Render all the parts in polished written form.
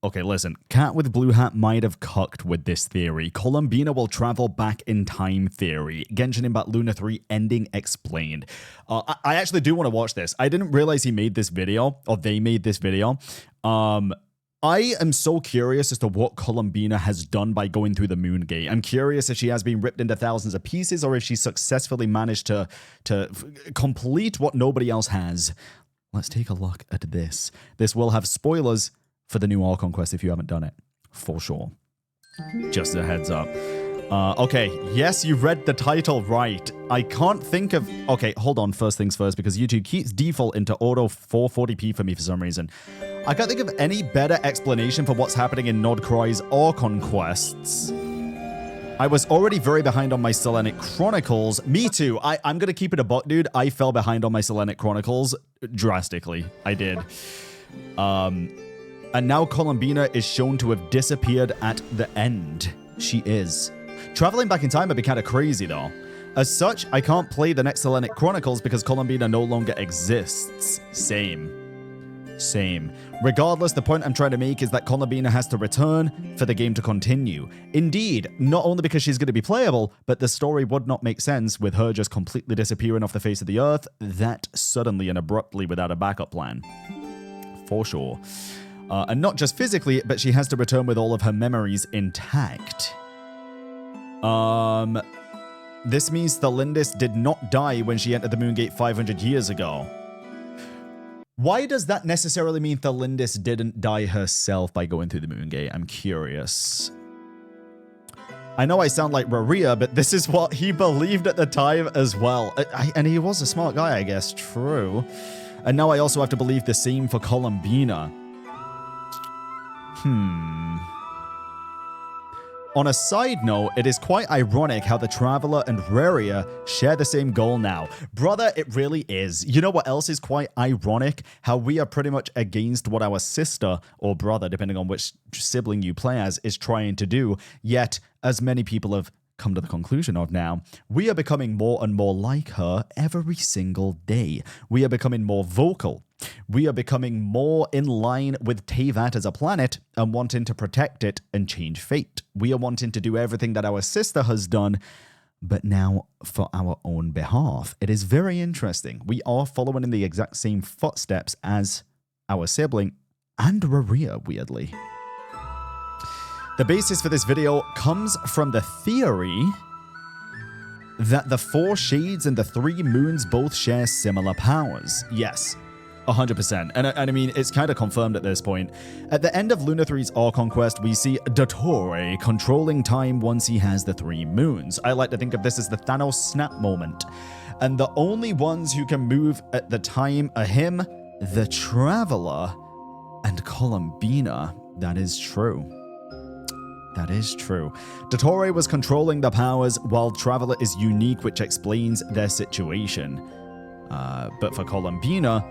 Okay, listen. Cat with Blue Hat might have cucked with this theory. Columbina will travel back in time theory. Genshin Impact Luna 3 ending explained. I actually do want to watch this. I didn't realize he made this video, or they made this video. I am so curious as to what Columbina has done by going through the moon gate. I'm curious if she has been ripped into thousands of pieces or if she successfully managed to complete what nobody else has. Let's take a look at this. This will have spoilers for the new All Conquest if you haven't done it. For sure. Just a heads up. Okay, yes, you read the title right. I can't think of... Okay, hold on, first things first, because YouTube keeps default into auto 440p for me for some reason. I can't think of any better explanation for what's happening in Nodcry's All Conquests. I was already very behind on my Selenic Chronicles. Me too. I'm gonna keep it a buck, dude. I fell behind on my Selenic Chronicles drastically. I did. And now Columbina is shown to have disappeared at the end. She is. Traveling back in time would be kind of crazy, though. As such, I can't play the next Selenic Chronicles because Columbina no longer exists. Same. Regardless, the point I'm trying to make is that Columbina has to return for the game to continue. Indeed, not only because she's going to be playable, but the story would not make sense with her just completely disappearing off the face of the earth that suddenly and abruptly without a backup plan. For sure. And not just physically, but she has to return with all of her memories intact. This means Tholindis did not die when she entered the Moongate 500 years ago. Why does that necessarily mean Tholindis didn't die herself by going through the Moongate? I'm curious. I know I sound like Raria, but this is what he believed at the time as well. And he was a smart guy, I guess. True. And now I also have to believe the same for Columbina. On a side note, it is quite ironic how the Traveler and Raria share the same goal now. Brother, it really is. You know what else is quite ironic? How we are pretty much against what our sister or brother, depending on which sibling you play as, is trying to do. Yet, as many people have come to the conclusion of now, we are becoming more and more like her every single day. We are becoming more vocal. We are becoming more in line with Teyvat as a planet and wanting to protect it and change fate. We are wanting to do everything that our sister has done, but now for our own behalf. It is very interesting. We are following in the exact same footsteps as our sibling and Raria, weirdly. The basis for this video comes from the theory that the 4 shades and the 3 moons both share similar powers. Yes, 100%. And I mean, it's kind of confirmed at this point. At the end of Luna 3's All Conquest, we see Dottore controlling time once he has the 3 moons. I like to think of this as the Thanos snap moment. And the only ones who can move at the time are him, the Traveler, and Columbina. That is true. That is true. Dottore was controlling the powers, while Traveler is unique, which explains their situation. But for Columbina,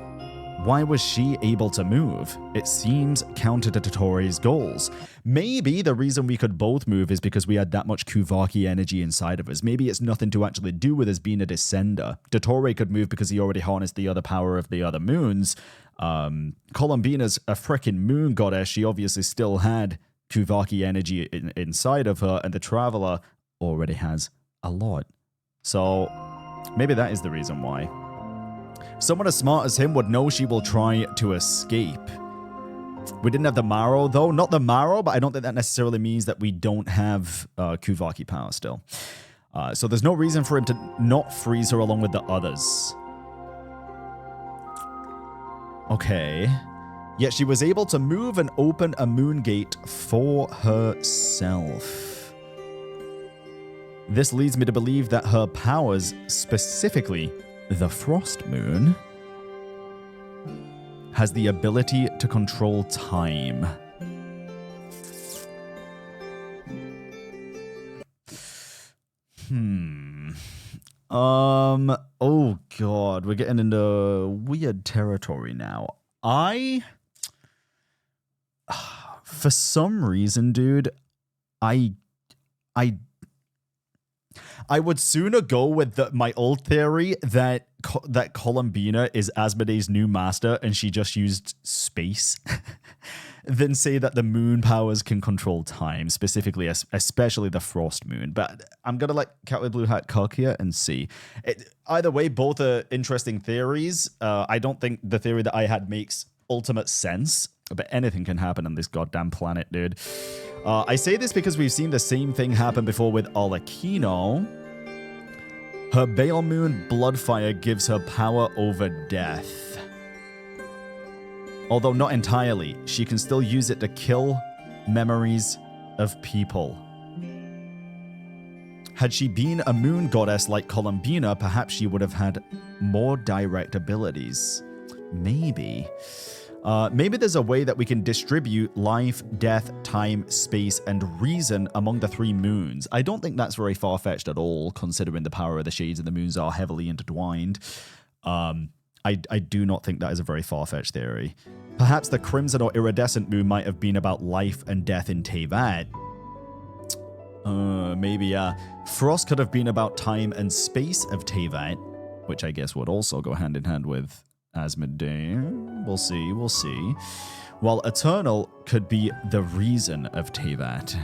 why was she able to move? It seems counter to Dottore's goals. Maybe the reason we could both move is because we had that much Kuvaki energy inside of us. Maybe it's nothing to actually do with us being a descender. Dottore could move because he already harnessed the other power of the other moons. Columbina's a frickin' moon goddess. She obviously still had Kuvaki energy inside of her, and the Traveler already has a lot. So maybe that is the reason why. Someone as smart as him would know she will try to escape. We didn't have the Marrow, though. Not the Marrow, but I don't think that necessarily means that we don't have Kuvaki power still. So there's no reason for him to not freeze her along with the others. Okay. Yet she was able to move and open a moon gate for herself. This leads me to believe that her powers, specifically the Frost Moon, has the ability to control time. Oh god, we're getting into weird territory now. For some reason, dude, I would sooner go with my old theory that Columbina is Asmodee's new master and she just used space. than say that the moon powers can control time, specifically, especially the frost moon. But I'm going to let Cat with Blue Hat cook here and see. Either way, both are interesting theories. I don't think the theory that I had makes ultimate sense, but anything can happen on this goddamn planet, dude. I say this because we've seen the same thing happen before with Arlecchino. Her Bale Moon Bloodfire gives her power over death. Although not entirely, she can still use it to kill memories of people. Had she been a moon goddess like Columbina, perhaps she would have had more direct abilities. Maybe. Maybe there's a way that we can distribute life, death, time, space, and reason among the 3 moons. I don't think that's very far-fetched at all, considering the power of the shades and the moons are heavily intertwined. I do not think that is a very far-fetched theory. Perhaps the crimson or iridescent moon might have been about life and death in Teyvat. Maybe, Frost could have been about time and space of Teyvat, which I guess would also go hand in hand with Asmodee. We'll see. While Eternal could be the reason of Teyvat.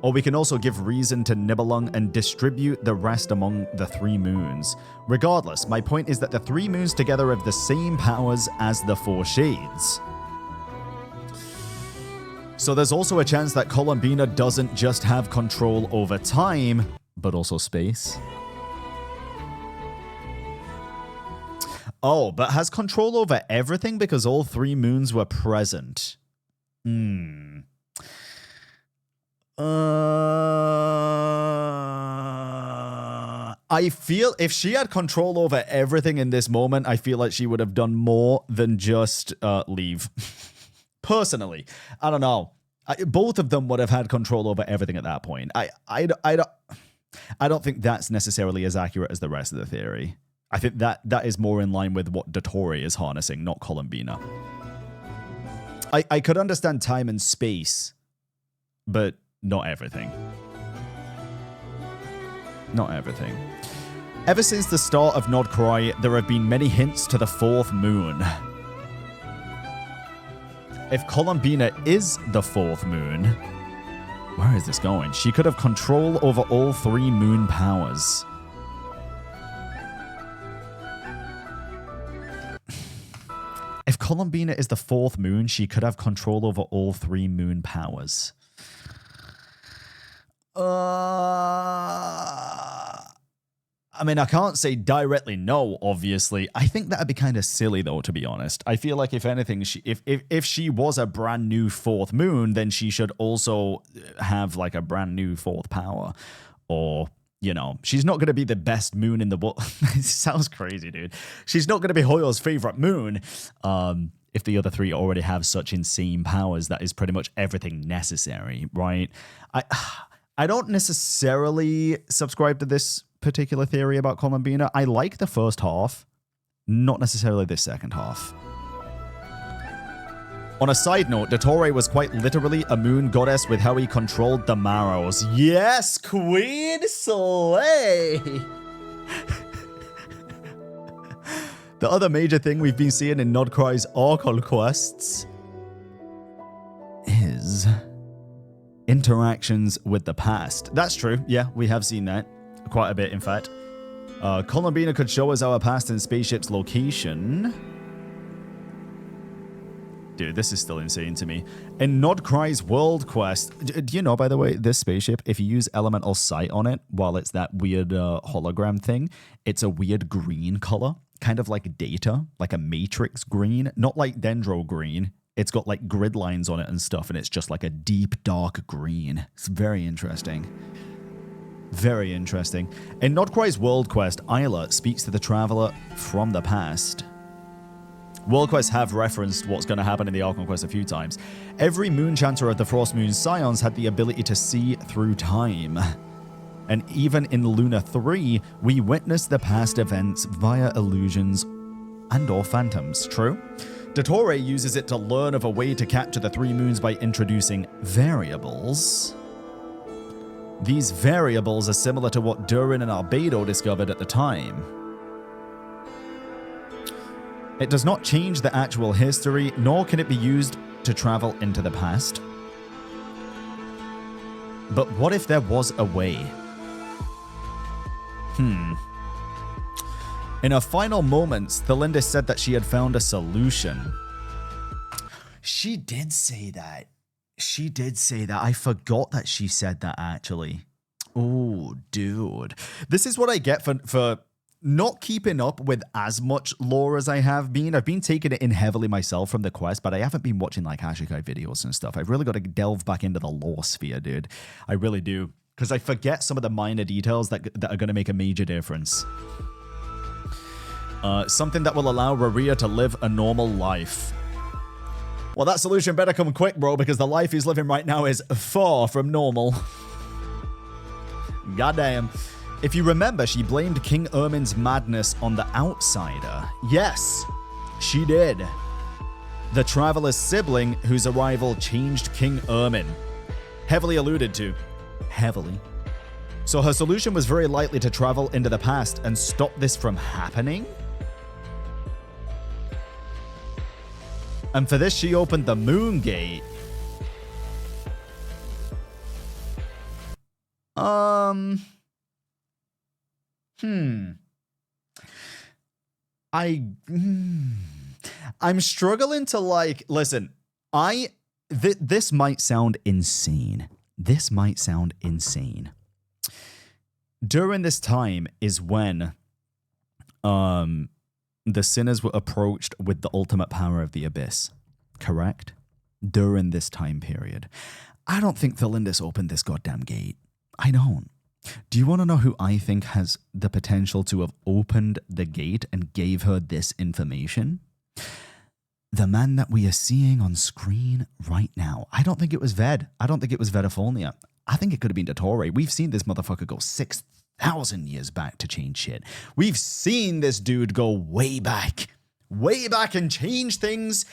Or we can also give reason to Nibelung and distribute the rest among the 3 moons. Regardless, my point is that the 3 moons together have the same powers as the 4 shades. So there's also a chance that Columbina doesn't just have control over time, but also space. Oh, but has control over everything because all 3 moons were present. I feel if she had control over everything in this moment, I feel like she would have done more than just leave. Personally, I don't know. Both of them would have had control over everything at that point. I don't think that's necessarily as accurate as the rest of the theory. I think that is more in line with what Dottore is harnessing, not Columbina. I could understand time and space, but not everything. Not everything. Ever since the start of Nodcry, there have been many hints to the 4th moon. If Columbina is the 4th moon, where is this going? She could have control over all 3 moon powers. If Columbina is the 4th moon, she could have control over all 3 moon powers. I mean, I can't say directly no, obviously. I think that'd be kind of silly, though, to be honest. I feel like, if anything, if she was a brand new 4th moon, then she should also have, like, a brand new 4th power. Or, you know, she's not going to be the best moon in the world. It sounds crazy, dude. She's not going to be Hoyo's favorite moon. If the other 3 already have such insane powers, that is pretty much everything necessary, right? I don't necessarily subscribe to this particular theory about Columbina. I like the first half, not necessarily the second half. On a side note, Dottore was quite literally a moon goddess with how he controlled the Marrows. Yes, Queen Slay! The other major thing we've been seeing in Nodcry's Archon quests is interactions with the past. That's true. Yeah, we have seen that. Quite a bit, in fact. Columbina could show us our past and spaceship's location. Dude, this is still insane to me. In Nodcry's World Quest, do you know, by the way, this spaceship, if you use elemental sight on it while it's that weird hologram thing, it's a weird green color, kind of like Data, like a Matrix green, not like Dendro green. It's got like grid lines on it and stuff, and it's just like a deep, dark green. It's very interesting. Very interesting. In Nodcry's World Quest, Isla speaks to the Traveler from the past. World Quests have referenced what's going to happen in the Archon Quest a few times. Every Moonchanter of the Frost Moon Scions had the ability to see through time. And even in Luna 3, we witness the past events via illusions and/or phantoms. True? Dottore uses it to learn of a way to capture the 3 moons by introducing variables. These variables are similar to what Durin and Albedo discovered at the time. It does not change the actual history, nor can it be used to travel into the past. But what if there was a way? In her final moments, Tholindis said that she had found a solution. She did say that. She did say that. I forgot that she said that, actually. Oh, dude. This is what I get for not keeping up with as much lore as I have been. I've been taking it in heavily myself from the quest, but I haven't been watching like HYTE videos and stuff. I've really got to delve back into the lore sphere, dude. I really do. Because I forget some of the minor details that are going to make a major difference. Something that will allow Rhea to live a normal life. Well, that solution better come quick, bro, because the life he's living right now is far from normal. Goddamn. If you remember, she blamed King Ermin's madness on the outsider. Yes, she did. The Traveler's sibling whose arrival changed King Ermin. Heavily alluded to. Heavily. So her solution was very likely to travel into the past and stop this from happening? And for this, she opened the Moon Gate. I'm struggling to like, listen, this might sound insane. This might sound insane. During this time is when the sinners were approached with the ultimate power of the abyss, correct? During this time period. I don't think Tholindis opened this goddamn gate. I don't. Do you want to know who I think has the potential to have opened the gate and gave her this information? The man that we are seeing on screen right now. I don't think it was Ved. I don't think it was Vedapholnia. I think it could have been Dottore. We've seen this motherfucker go 6,000 years back to change shit. We've seen this dude go way back and change things.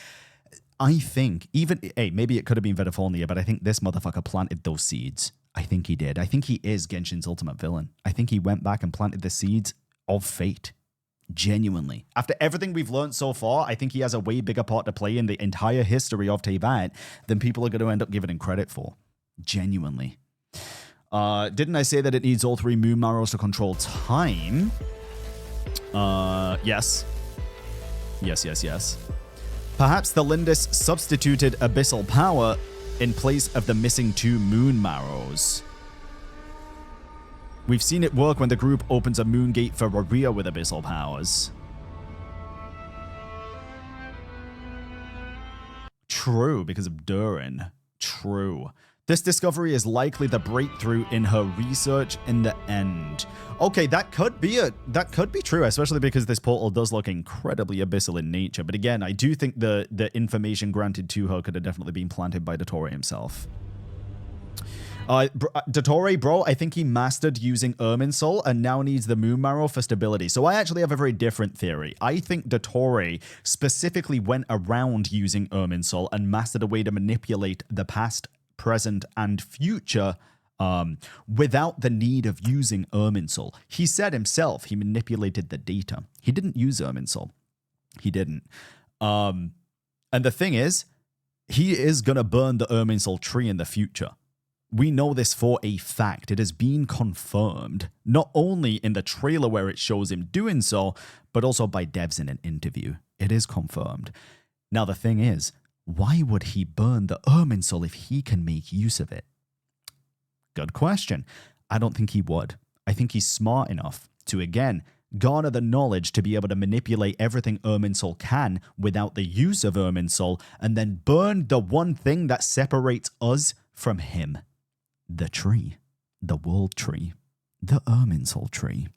I think even, hey, maybe it could have been Vedapholnia, but I think this motherfucker planted those seeds. I think he did. I think he is Genshin's ultimate villain. I think he went back and planted the seeds of fate. Genuinely. After everything we've learned so far, I think he has a way bigger part to play in the entire history of Teyvat than people are going to end up giving him credit for. Genuinely. Didn't I say that it needs all 3 moon marrows to control time? Yes. Yes. Perhaps Tholindis substituted abyssal power in place of the missing 2 moon marrows. We've seen it work when the group opens a moon gate for Rhea with abyssal powers. True, because of Durin. True. This discovery is likely the breakthrough in her research in the end. Okay, that could be true, especially because this portal does look incredibly abyssal in nature. But again, I do think the information granted to her could have definitely been planted by Dottore himself. Dottore, bro, I think he mastered using Ermin Soul and now needs the Moon Marrow for stability. So I actually have a very different theory. I think Dottore specifically went around using Ermin Soul and mastered a way to manipulate the past, present, and future without the need of using Ermin Soul. He said himself he manipulated the data. He didn't use Ermin Soul. He didn't. And the thing is, he is going to burn the Ermin Soul tree in the future. We know this for a fact. It has been confirmed, not only in the trailer where it shows him doing so, but also by devs in an interview. It is confirmed. Now, the thing is, why would he burn the Ermin Soul if he can make use of it? Good question. I don't think he would. I think he's smart enough to, again, garner the knowledge to be able to manipulate everything Ermin Soul can without the use of Ermin Soul, and then burn the one thing that separates us from him. The tree. The world tree. The Ermin Soul tree.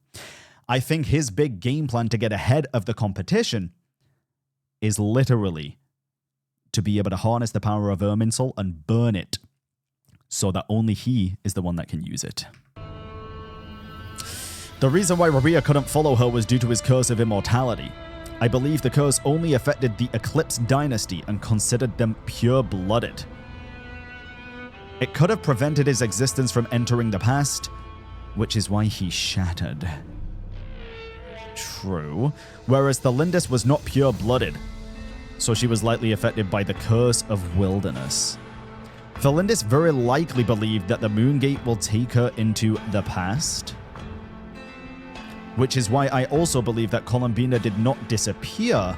I think his big game plan to get ahead of the competition is literally to be able to harness the power of Ermin Soul and burn it so that only he is the one that can use it. The reason why Rhea couldn't follow her was due to his curse of immortality. I believe the curse only affected the Eclipse dynasty and considered them pure-blooded. It could have prevented his existence from entering the past, which is why he shattered. True. Whereas Tholindis was not pure-blooded. so she was likely affected by the curse of wilderness. Tholindis very likely believed that the Moongate will take her into the past, which is why I also believe that Columbina did not disappear.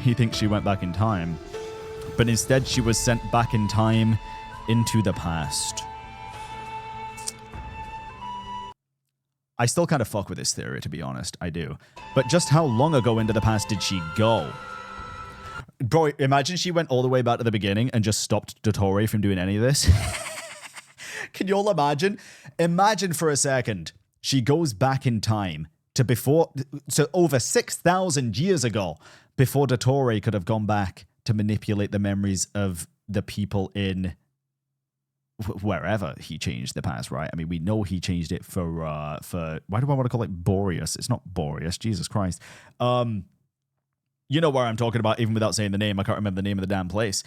He thinks she went back in time, but instead she was sent back in time into the past. I still kind of fuck with this theory, to be honest. I do. But just how long ago into the past did she go? Bro, imagine she went all the way back to the beginning and just stopped Dottore from doing any of this. Can you all imagine? Imagine for a second, she goes back in time to before, so over 6,000 years ago, before Dottore could have gone back to manipulate the memories of the people in wherever he changed the past, right? I mean, we know he changed it for why do I want to call it Boreas? It's not Boreas, Jesus Christ. You know where I'm talking about, even without saying the name. I can't remember the name of the damn place.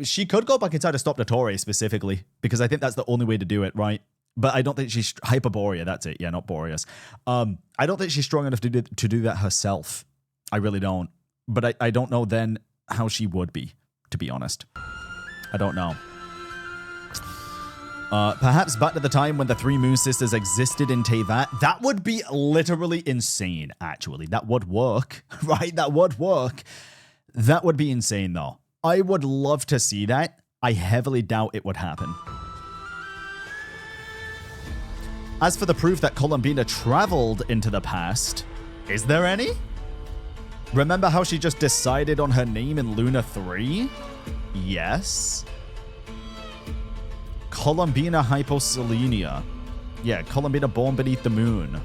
She could go back inside to stop Dottore specifically, because I think that's the only way to do it, right? But I don't think she's Hyperborea. That's it. Yeah, not Boreas. I don't think she's strong enough to do that herself. I really don't. But I don't know then how she would be, to be honest. I don't know. Perhaps back to the time when the three Moon Sisters existed in Teyvat. That would be literally insane, actually. That would work, right? That would work. That would be insane, though. I would love to see that. I heavily doubt it would happen. As for the proof that Columbina traveled into the past, is there any? Remember how she just decided on her name in Luna 3? Yes. Columbina Hyposelenia. Yeah, Columbina born beneath the moon.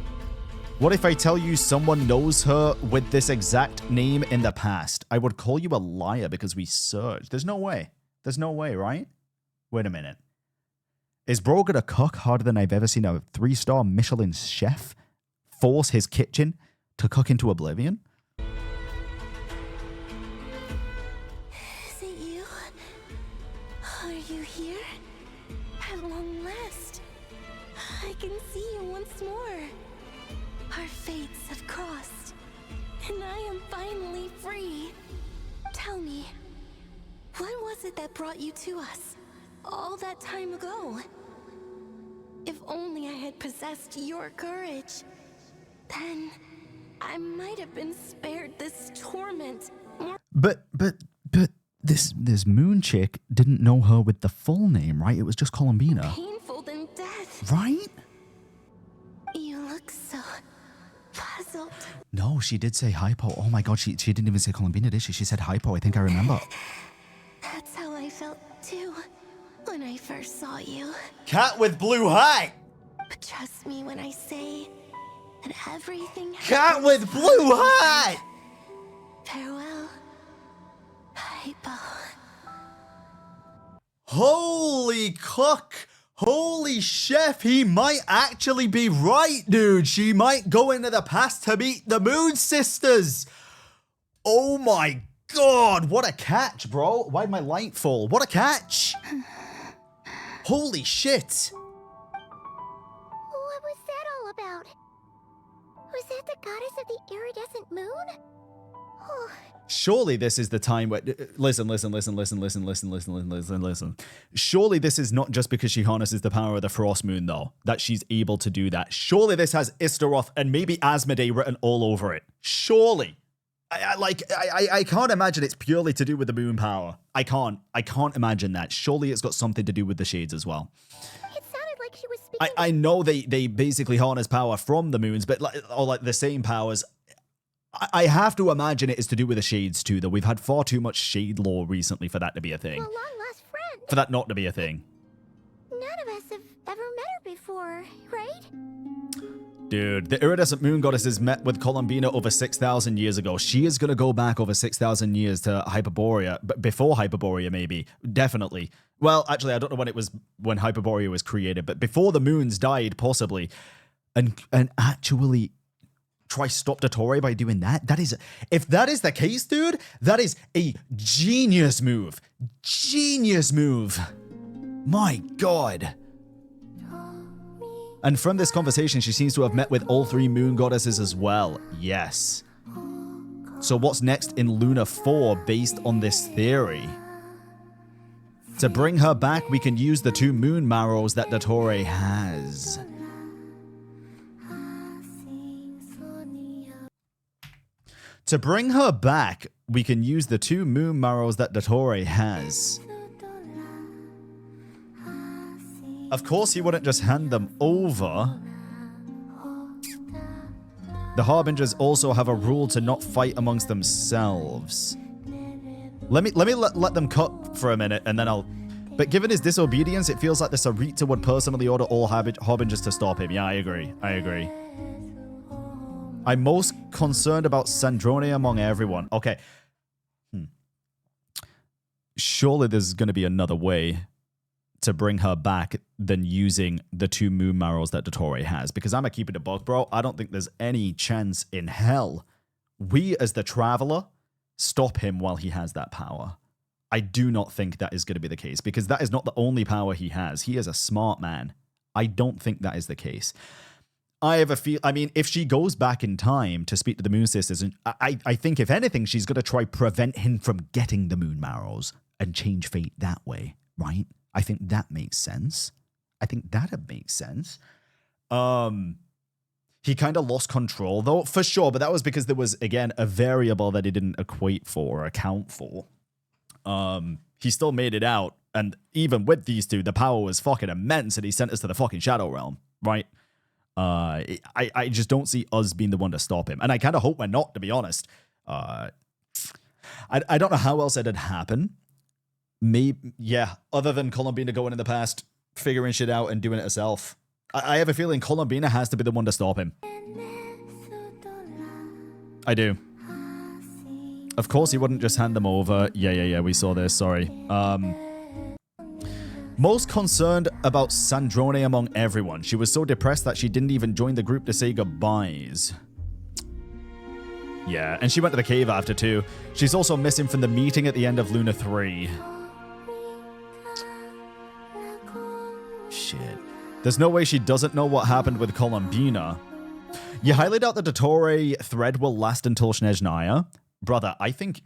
What if I tell you someone knows her with this exact name in the past? I would call you a liar because we searched. There's no way. There's no way, right? Wait a minute. Is bro gonna cook harder than I've ever seen a 3-star Michelin chef force his kitchen to cook into oblivion? Is it you? Are you here? At long last, I can see you once more. Our fates have crossed, and I am finally free. Tell me, what was it that brought you to us all that time ago? If only I had possessed your courage, then I might have been spared this torment. But this moon chick didn't know her with the full name, right? It was just Columbina. Painful than death. Right? You look so puzzled. No, she did say hypo. Oh my god, she didn't even say Columbina, did she? She said hypo. I think I remember. That's how I felt too when I first saw you. Cat with blue hat. But trust me when I say that everything Cat with blue hat. Farewell, Hypo. Holy cook. Holy chef, he might actually be right, dude. She might go into the past to meet the Moon Sisters. Oh my god, what a catch, bro. Why'd my light fall? What a catch. Holy shit. What was that all about? Was that the goddess of the iridescent moon? Oh. Surely this is the time where... Listen. Surely this is not just because she harnesses the power of the Frost Moon, though, that she's able to do that. Surely this has Istaroth and maybe Asmodee written all over it. Surely. I can't imagine it's purely to do with the moon power. I can't imagine that. Surely it's got something to do with the shades as well. It sounded like she was speaking... I know they basically harness power from the moons, but like the same powers... I have to imagine it is to do with the shades too, though. We've had far too much shade lore recently for that to be a thing. A long-lost friend. For that not to be a thing. None of us have ever met her before, right? Dude, the iridescent moon goddesses met with Columbina over 6,000 years ago. She is going to go back over 6,000 years to Hyperborea, but before Hyperborea maybe. Definitely. Well, actually, I don't know when Hyperborea was created, but before the moons died, possibly. And actually... try stop Dottore by doing that? That is, if that is the case, dude, that is a genius move. Genius move. My god. And from this conversation, she seems to have met with all three moon goddesses as well. Yes. So what's next in Luna 4 based on this theory? To bring her back, we can use the 2 moon marrows that Dottore has. To bring her back, we can use the 2 moon marrows that Dottore has. Of course, he wouldn't just hand them over. The Harbingers also have a rule to not fight amongst themselves. Let me let them cut for a minute, and then I'll... But given his disobedience, it feels like the Sarita would personally order all Harbingers to stop him. Yeah, I agree. I agree. I'm most concerned about Sandrone among everyone. Okay. Surely there's going to be another way to bring her back than using the 2 moon marrows that Dottore has. Because I'm going to keep it a buck, bro. I don't think there's any chance in hell we, as the Traveler, stop him while he has that power. I do not think that is going to be the case. Because that is not the only power he has. He is a smart man. I don't think that is the case. I have a feel... I mean, if she goes back in time to speak to the Moon Sisters, and I think, if anything, she's going to try prevent him from getting the moon marrows and change fate that way, right? I think that makes sense. I think that'd make sense. He kind of lost control, though, for sure. But that was because there was, again, a variable that he didn't equate for or account for. He still made it out. And even with these two, the power was fucking immense. And he sent us to the fucking Shadow Realm, right? I just don't see us being the one to stop him. And I kind of hope we're not, to be honest. I don't know how else it'd happen. Maybe, yeah, other than Columbina going in the past, figuring shit out and doing it herself. I have a feeling Columbina has to be the one to stop him. I do. Of course, he wouldn't just hand them over. Yeah, we saw this, sorry. Most concerned about Sandrone among everyone. She was so depressed that she didn't even join the group to say goodbyes. Yeah, and she went to the cave after too. She's also missing from the meeting at the end of Luna 3. Shit. There's no way she doesn't know what happened with Columbina. You highly doubt the Dottore thread will last until Snezhnaya. Brother, I think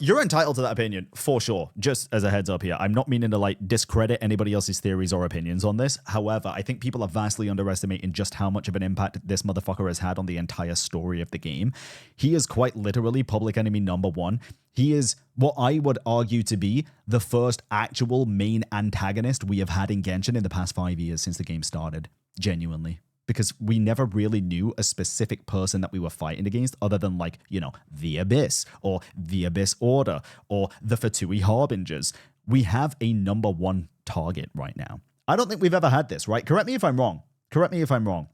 you're entitled to that opinion, for sure. Just as a heads up here, I'm not meaning to like discredit anybody else's theories or opinions on this. However, I think people are vastly underestimating just how much of an impact this motherfucker has had on the entire story of the game. He is quite literally public enemy #1. He is what I would argue to be the first actual main antagonist we have had in Genshin in the past 5 years since the game started. Genuinely. Because we never really knew a specific person that we were fighting against other than, like, you know, the Abyss or the Abyss Order or the Fatui Harbingers. We have a #1 target right now. I don't think we've ever had this, right? Correct me if I'm wrong. Correct me if I'm wrong.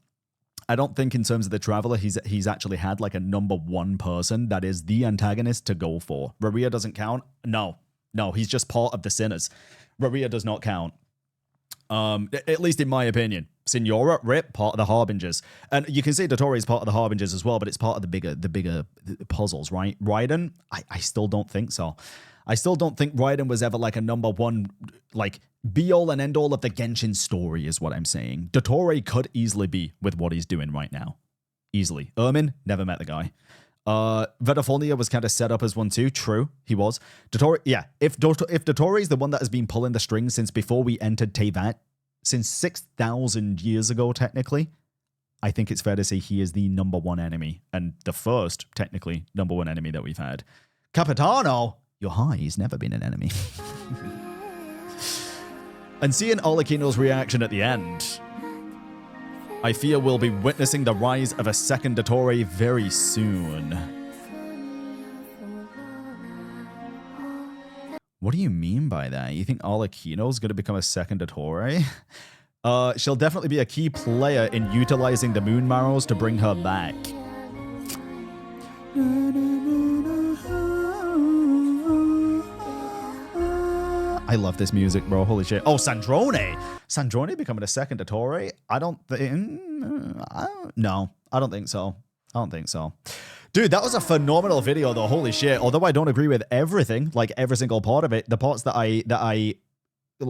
I don't think in terms of the Traveler, he's actually had like a #1 person that is the antagonist to go for. Raria doesn't count? No, he's just part of the Sinners. Raria does not count. At least in my opinion. Signora, Rip, part of the Harbingers. And you can say Dottore is part of the Harbingers as well, but it's part of the bigger puzzles, right? Raiden, I still don't think so. I still don't think Raiden was ever like a #1, like, be-all and end-all of the Genshin story is what I'm saying. Dottore could easily be with what he's doing right now. Easily. Ermin, never met the guy. Vadafolia was kind of set up as one too. True, he was. Dottore, yeah. If Dottore is the one that has been pulling the strings since before we entered Teyvat, since 6,000 years ago, technically, I think it's fair to say he is the #1 enemy and the first, technically, #1 enemy that we've had. Capitano, you're high. He's never been an enemy. And seeing Arlecchino's reaction at the end, I fear we'll be witnessing the rise of a second Dottore very soon. What do you mean by that? You think Arlecchino's going to become a second Dottore? She'll definitely be a key player in utilizing the moon marrows to bring her back. I love this music, bro. Holy shit. Oh, Sandrone. Sandrone becoming a second Dottore? I don't think... No, I don't think so. I don't think so. Dude, that was a phenomenal video, though. Holy shit. Although I don't agree with everything, like every single part of it, the parts that I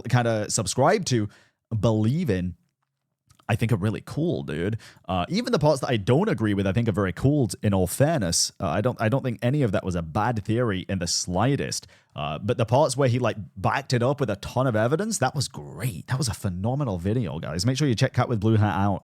kind of subscribe to, believe in, I think are really cool, dude. Even the parts that I don't agree with, I think are very cool. In all fairness, I don't think any of that was a bad theory in the slightest. But the parts where he like backed it up with a ton of evidence, that was great. That was a phenomenal video, guys. Make sure you check Cat with Blue Hat out.